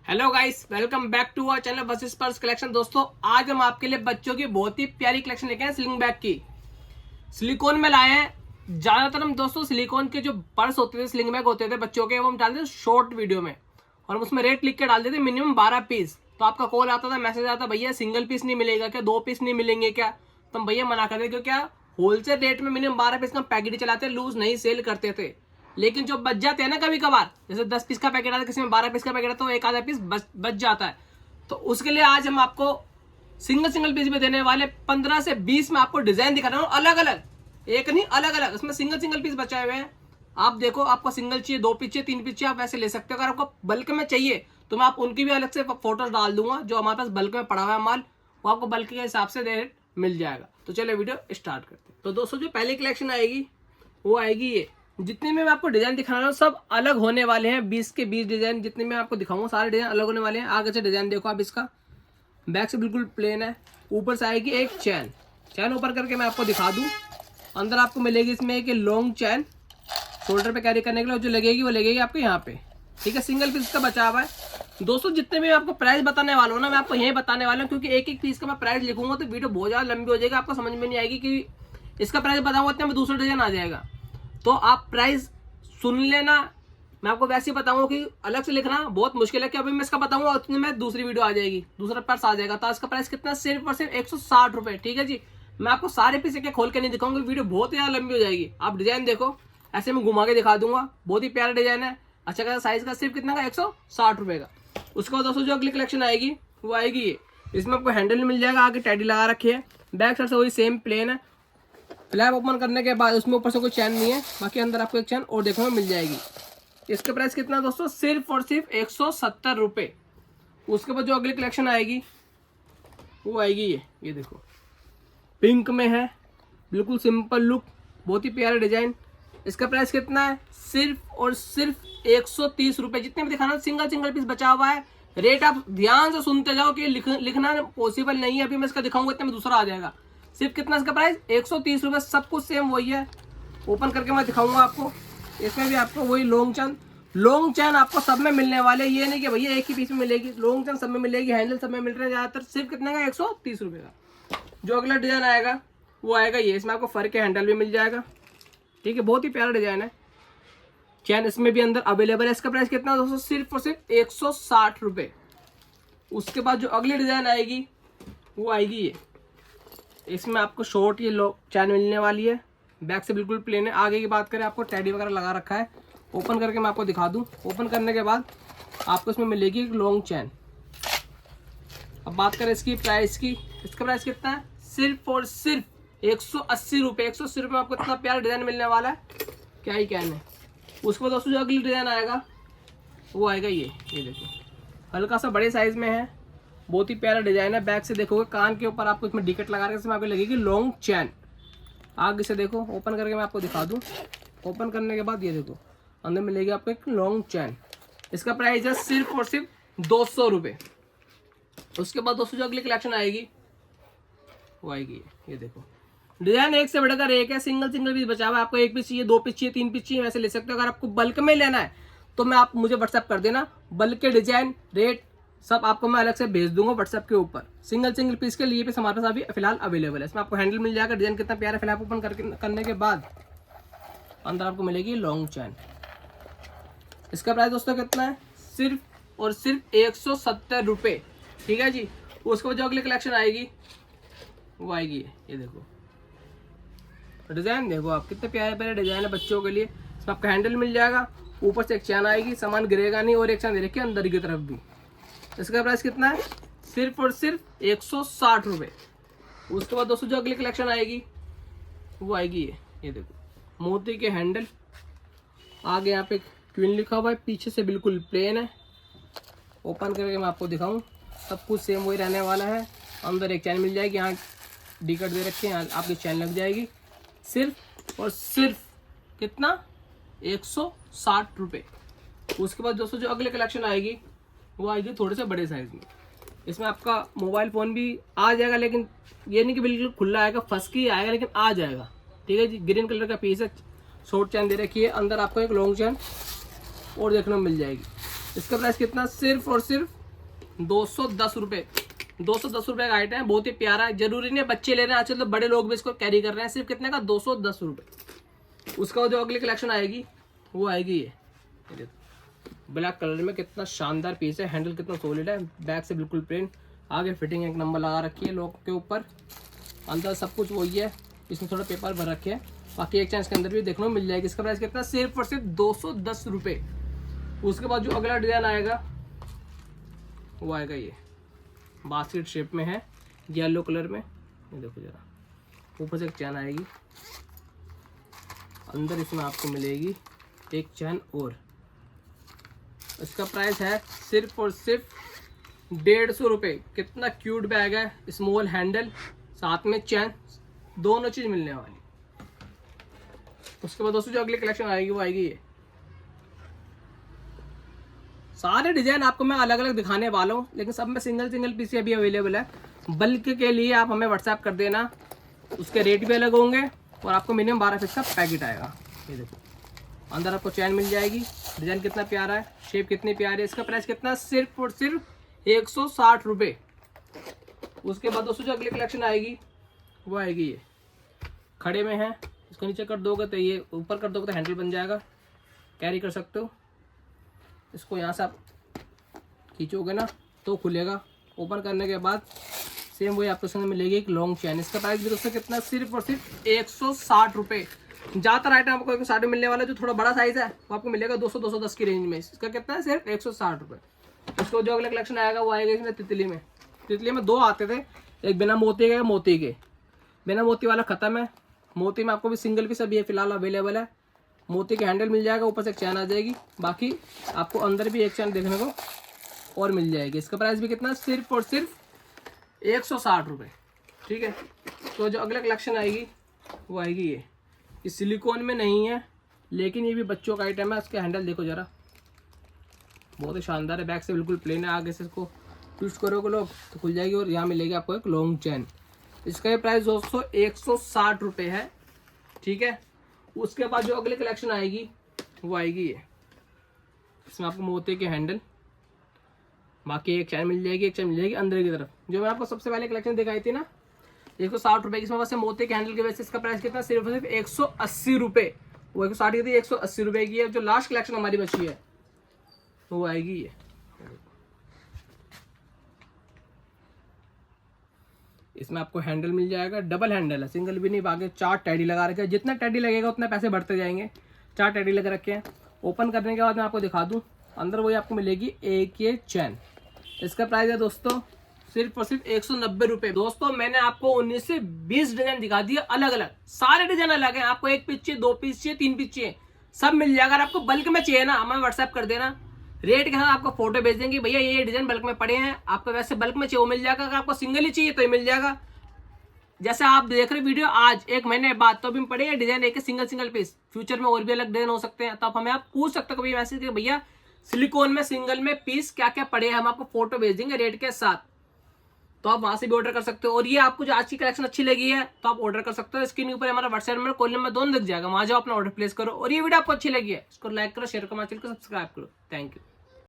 Hello guys, welcome back to our channel versus purse collection. दोस्तों, आज हम आपके लिए बच्चों की बहुत ही प्यारी कलेक्शन लेके आए स्लिंग बैग की। सिलिकॉन में लाए हैं। ज्यादातर हम दोस्तों सिलिकॉन के जो पर्स होते थे, स्लिंग बैग होते थे बच्चों के, वो हम डालते थे शॉर्ट वीडियो में और हम उसमें रेट लिख के डालते थे मिनिमम 12 पीस। तो आपका कॉल आता था, मैसेज आता, भैया सिंगल पीस नहीं मिलेगा क्या, 2 पीस नहीं मिलेंगे क्या? तो हम भैया मना कर दे, क्योंकि क्या होलसेल रेट में मिनिमम 12 पीस का पैकेट चलाते, लूज नहीं सेल करते थे। लेकिन जो बच जाते हैं ना कभी कभार, जैसे 10 पीस का पैकेट आता है, किसी में 12 पीस का पैकेट आता है, तो एक आधा पीस बच जाता है। तो उसके लिए आज हम आपको सिंगल पीस में देने वाले 15 से 20 में आपको डिजाइन दिखा रहा हूँ, अलग अलग, एक नहीं अलग अलग। इसमें सिंगल पीस बचाए हुए हैं। आप देखो, आपको सिंगल चाहिए, 2 पीस चाहिए, 3 पीस चाहिए, आप वैसे ले सकते हो। अगर आपको बल्क में चाहिए तो मैं आप उनकी भी अलग से फोटोज डाल दूंगा। जो हमारे पास बल्क में पड़ा हुआ है माल, वो आपको बल्क के हिसाब से रेट मिल जाएगा। तो चलिए वीडियो स्टार्ट करते हैं। तो दोस्तों, जो पहली कलेक्शन आएगी वो आएगी ये। जितने में मैं आपको डिजाइन दिखा रहा हूँ सब अलग होने वाले हैं। 20 के 20 डिजाइन जितने में आपको दिखाऊंगा सारे डिजाइन अलग होने वाले हैं। आगे से डिजाइन देखो आप, इसका बैक से बिल्कुल प्लेन है, ऊपर से आएगी एक चैन ऊपर करके मैं आपको दिखा दूं। अंदर आपको मिलेगी इसमें एक लॉन्ग चैन, शोल्डर पे कैरी करने के लिए जो लगेगी वो लगेगी आपको यहाँ पे। ठीक है, सिंगल पीस का बचा हुआ है। दोस्तों, जितने भी आपको प्राइस बताने वाला हूँ ना, मैं आपको यही बताने वाला हूँ, क्योंकि एक एक पीस का मैं प्राइस लिखूंगा तो वीडियो बहुत ज्यादा लंबी हो जाएगी, आपको समझ में नहीं आएगी कि इसका प्राइस बताऊंगा इतने में दूसरा डिजाइन आ जाएगा। तो आप प्राइस सुन लेना। मैं आपको वैसे ही बताऊंगा कि अलग से लिखना बहुत मुश्किल है कि अभी मैं इसका बताऊंगा उतने में दूसरी वीडियो आ जाएगी, दूसरा पर्स आ जाएगा। तो इसका प्राइस कितना, सिर्फ और सिर्फ 160 रुपए। ठीक है जी, मैं आपको सारे पीस एक खोल के नहीं दिखाऊंगा, वीडियो बहुत ज्यादा लंबी हो जाएगी। आप डिजाइन देखो, ऐसे मैं घुमा के दिखा दूंगा, बहुत ही प्यारा डिजाइन है। अच्छा खासा साइज का, सिर्फ कितना का, 160 रुपए का। उसके बाद दोस्तों जो अगली कलेक्शन आएगी वो आएगी ये। इसमें आपको हैंडल मिल जाएगा, आगे टैडी लगा रखी है, बैक साइड से वही सेम प्लेन है। फ्लैप ओपन करने के बाद उसमें ऊपर से कोई चैन नहीं है, बाकी अंदर आपको एक चैन और देखने को मिल जाएगी। इसका प्राइस कितना दोस्तों, सिर्फ और सिर्फ 170 रुपए। उसके बाद जो अगली कलेक्शन आएगी वो आएगी ये देखो, पिंक में है, बिल्कुल सिंपल लुक, बहुत ही प्यारा डिजाइन। इसका प्राइस कितना है, सिर्फ और सिर्फ 130 रुपए। जितने भी दिखाना सिंगल पीस बचा हुआ है। रेट आप ध्यान से सुनते जाओ कि लिखना पॉसिबल नहीं है। अभी मैं इसका दिखाऊंगा इतने में दूसरा आ जाएगा। सिर्फ कितना इसका प्राइस, 130 रुपए। सब कुछ सेम वही है। ओपन करके मैं दिखाऊंगा आपको। इसमें भी आपको वही लॉन्ग चैन आपको सब में मिलने वाले। ये नहीं कि भैया एक ही पीस में मिलेगी, लॉन्ग चैन सब में मिलेगी, हैंडल सब में मिल रहे हैं ज्यादातर। सिर्फ कितने का, 130 रुपए का। जो अगला डिजाइन आएगा वो आएगा ये। इसमें आपको फर के हैंडल भी मिल जाएगा। ठीक है, बहुत ही प्यारा डिजाइन है। चैन इसमें भी अंदर अवेलेबल है। इसका प्राइस कितना दोस्तों, सिर्फ और सिर्फ 160 रुपए। उसके बाद जो अगली डिजाइन आएगी वो आएगी ये। इसमें आपको शॉर्ट ये चैन मिलने वाली है, बैक से बिल्कुल प्लेन है। आगे की बात करें, आपको टैडी वगैरह लगा रखा है। ओपन करके मैं आपको दिखा दूं। ओपन करने के बाद आपको इसमें मिलेगी एक लॉन्ग चैन। अब बात करें इसकी प्राइस की, इसका प्राइस कितना है, सिर्फ और सिर्फ 180 रुपये। 180 रुपये में आपको इतना प्यारा डिजाइन मिलने वाला है, क्या ही कहने। उसके बाद दोस्तों जो अगली डिजाइन आएगा वो आएगा ये देखो, हल्का सा बड़े साइज में है, बहुत ही प्यारा डिजाइन है। बैक से देखोगे, कान के ऊपर आपको इसमें डिकट लगा रहे, इसमें आपको लगेगी लॉन्ग चैन। आगे से देखो, ओपन करके मैं आपको दिखा दूं। ओपन करने के बाद ये देखो, अंदर मिलेगी आपको एक लॉन्ग चैन। इसका प्राइस है सिर्फ और सिर्फ 200 रुपये। उसके बाद दोस्तों जो अगली कलेक्शन आएगी वो आएगी ये देखो, डिजाइन एक से बढ़कर एक है। सिंगल पीस बचा हुआ है। आपको एक पीस चाहिए, 2 पीस चाहिए, 3 पीस चाहिए, वैसे ले सकते हो। अगर आपको बल्क में लेना है तो मैं आप मुझे व्हाट्सएप कर देना, बल्क के डिजाइन रेट सब आपको मैं अलग से भेज दूंगा व्हाट्सएप के ऊपर। सिंगल पीस के लिए पीस हमारे पास अभी फिलहाल अवेलेबल है। इसमें आपको हैंडल मिल जाएगा, डिजाइन कितना प्यारा। फिलहाल ओपन करने के बाद अंदर आपको मिलेगी लॉन्ग चैन। इसका प्राइस दोस्तों कितना है, सिर्फ और सिर्फ 170 रुपये। ठीक है जी। उसके बाद जो अगली कलेक्शन आएगी वो आएगी ये देखो, डिजाइन देखो आप, कितने प्यारे प्यारे डिजाइन है बच्चों के लिए। इसमें आपका हैंडल मिल जाएगा, ऊपर से एक चैन आएगी, सामान गिरेगा नहीं, और एक चैन दे रखी है अंदर की तरफ भी। इसका प्राइस कितना है, सिर्फ और सिर्फ 160 रुपये। उसके बाद दोस्तों जो अगली कलेक्शन आएगी वो आएगी ये देखो, मोती के हैंडल, आगे यहाँ पे क्वीन लिखा हुआ है, पीछे से बिल्कुल प्लेन है। ओपन करके मैं आपको दिखाऊं, सब कुछ सेम वही रहने वाला है। अंदर एक चैन मिल जाएगी, यहाँ डिकट दे रखे हैं, यहाँ आपकी चैन लग जाएगी। सिर्फ और सिर्फ कितना, 160 रुपये। उसके बाद दोस्तों जो अगली कलेक्शन आएगी वो आएगी थोड़े से बड़े साइज में। इसमें आपका मोबाइल फ़ोन भी आ जाएगा, लेकिन ये नहीं कि बिल्कुल खुला आएगा, फंस के ही आएगा, लेकिन आ जाएगा। ठीक है जी। ग्रीन कलर का पीस है, शॉर्ट चैन दे रखी है, अंदर आपको एक लॉन्ग चैन और देखने को मिल जाएगी। इसका प्राइस कितना, सिर्फ और सिर्फ 210 रुपये। 210 रुपये का आइटम है, बहुत ही प्यारा है। जरूरी नहीं है बच्चे ले रहे हैं, आजकल तो बड़े लोग भी इसको कैरी कर रहे हैं। सिर्फ कितने का? 210 रुपये। उसका जो अगली कलेक्शन आएगी वो आएगी ये ब्लैक कलर में। कितना शानदार पीस है, हैंडल कितना सॉलिड है, बैक से बिल्कुल प्लेन, आगे फिटिंग एक नंबर लगा रखी है लॉक के ऊपर, अंदर सब कुछ वही है, इसमें थोड़ा पेपर भर रखे हैं। बाकी एक चांस के अंदर भी देखने को मिल जाएगी। इसका प्राइस कितना? सिर्फ और सिर्फ 210 रुपये। उसके बाद जो अगला डिजाइन आएगा वो आएगा ये बास्केट शेप में है, येलो कलर में। ये देखो जरा, ऊपर से एक चैन आएगी, अंदर इसमें आपको मिलेगी एक चैन और। इसका प्राइस है सिर्फ और सिर्फ 150 रुपये। कितना क्यूट बैग है, स्मॉल हैंडल, साथ में चैन, दोनों चीज़ मिलने वाली। उसके बाद दोस्तों जो अगली कलेक्शन आएगी वो आएगी ये। सारे डिजाइन आपको मैं अलग अलग दिखाने वाला हूँ, लेकिन सब में सिंगल सिंगल पीस अभी अवेलेबल है। बल्क के लिए आप हमें व्हाट्सएप कर देना, उसके रेट भी अलग होंगे और आपको मिनिमम 12 पीस का पैकेट आएगा। ये देखो, अंदर आपको चैन मिल जाएगी। डिजाइन कितना प्यारा है, शेप कितनी प्यारी है। इसका प्राइस कितना? सिर्फ और सिर्फ 160 रुपये। उसके बाद दोस्तों जो अगली कलेक्शन आएगी वो आएगी ये खड़े में है। इसको नीचे कर दोगे तो ये, ऊपर कर दोगे तो हैंडल बन जाएगा, कैरी कर सकते हो। इसको यहाँ से आप खींचोगे ना तो खुलेगा। ओपन करने के बाद सेम वही आपको संग मिलेगी एक लॉन्ग चैन। इसका प्राइस भी दोस्तों कितना? सिर्फ और सिर्फ 160 रुपये। ज़्यादातर आइटम आपको 160 में मिलने वाला है। जो थोड़ा बड़ा साइज़ है वो आपको मिलेगा 200-210 की रेंज में। इसका कितना है? सिर्फ 160 रुपये। उसको जो अगला कलेक्शन आएगा वो आएगा इसमें तितली में। तितली में 2 आते थे, एक बिना मोती के, मोती के। बिना मोती वाला ख़त्म है, मोती में आपको भी सिंगल पीस अभी फिलहाल अवेलेबल है। मोती के हैंडल मिल जाएगा, ऊपर से एक चैन आ जाएगी, बाकी आपको अंदर भी एक चैन देखने को और मिल जाएगी। इसका प्राइस भी कितना? सिर्फ और सिर्फ 160 रुपये। ठीक है। तो जो अगला कलेक्शन आएगी वो आएगी ये सिलिकॉन में नहीं है, लेकिन ये भी बच्चों का आइटम है। उसके हैंडल देखो ज़रा, बहुत ही शानदार है। बैक से बिल्कुल प्लेन है, आगे से इसको ट्विस्ट करोगे लोग तो खुल जाएगी और यहाँ मिलेगी आपको एक लॉन्ग चैन। इसका ये प्राइस दोस्तों 160 रुपये है। ठीक है। उसके बाद जो अगली कलेक्शन आएगी वो आएगी ये। इसमें आपको मोती के हैंडल, बाकी एक चैन मिल जाएगी, एक चैन मिल जाएगी अंदर की तरफ। जो मैं आपको सबसे पहले कलेक्शन दिखाई थी ना 160 रुपये की, इसमें बस मोती के हैंडल की वजह से इसका प्राइस कितना? सिर्फ सिर्फ 180 रुपये। वो 160 की थी, 180 रुपये की है। जो लास्ट कलेक्शन हमारी बची है वो आएगी ये। इसमें आपको हैंडल मिल जाएगा, डबल हैंडल है, सिंगल भी नहीं। आगे 4 टैडी लगा रखे हैं, जितना टैडी लगेगा उतना पैसे बढ़ते जाएंगे। 4 टैडी लगा रखे हैं। ओपन करने के बाद मैं आपको दिखा दूं, अंदर वही आपको मिलेगी एक ये चैन। इसका प्राइस है दोस्तों सिर्फ और सिर्फ 190 रुपये। दोस्तों मैंने आपको 19 से 20 डिजाइन दिखा दिए अलग अलग, सारे डिजाइन अलग हैं। आपको 1 पीस चाहिए, 2 पीस चाहिए, 3 पीस चाहिए, सब मिल जाएगा। अगर आपको बल्क में चाहिए ना, हमें व्हाट्सएप कर देना, रेट के साथ आपको फोटो भेज देंगे, भैया ये डिजाइन बल्क में पड़े हैं, आपको वैसे बल्क में चाहिए वो मिल जाएगा। अगर आपको सिंगल ही चाहिए तो ये मिल जाएगा। जैसे आप देख रहे वीडियो आज 1 महीने बाद, तो भी पड़े हैं डिजाइन एक सिंगल पीस। फ्यूचर में और भी अलग डिजाइन हो सकते हैं, तो आप हमें पूछ सकते हो कभी मैसेज करके, भैया सिलिकॉन में सिंगल में पीस क्या क्या पड़े हैं, हम आपको फोटो भेज देंगे रेट के साथ। तो आप वहां से भी ऑर्डर कर सकते हो। और ये आपको जो आज की कलेक्शन अच्छी लगी है तो आप ऑर्डर कर सकते हो। स्क्रीन ऊपर हमारा व्हाट्सएप नंबर, कॉल नंबर दोनों दिख जाएगा, वहां जाओ अपना ऑर्डर प्लेस करो। और ये वीडियो आपको अच्छी लगी है इसको लाइक करो, शेयर करो, हमारे चैनल को सब्सक्राइब करो। Thank you.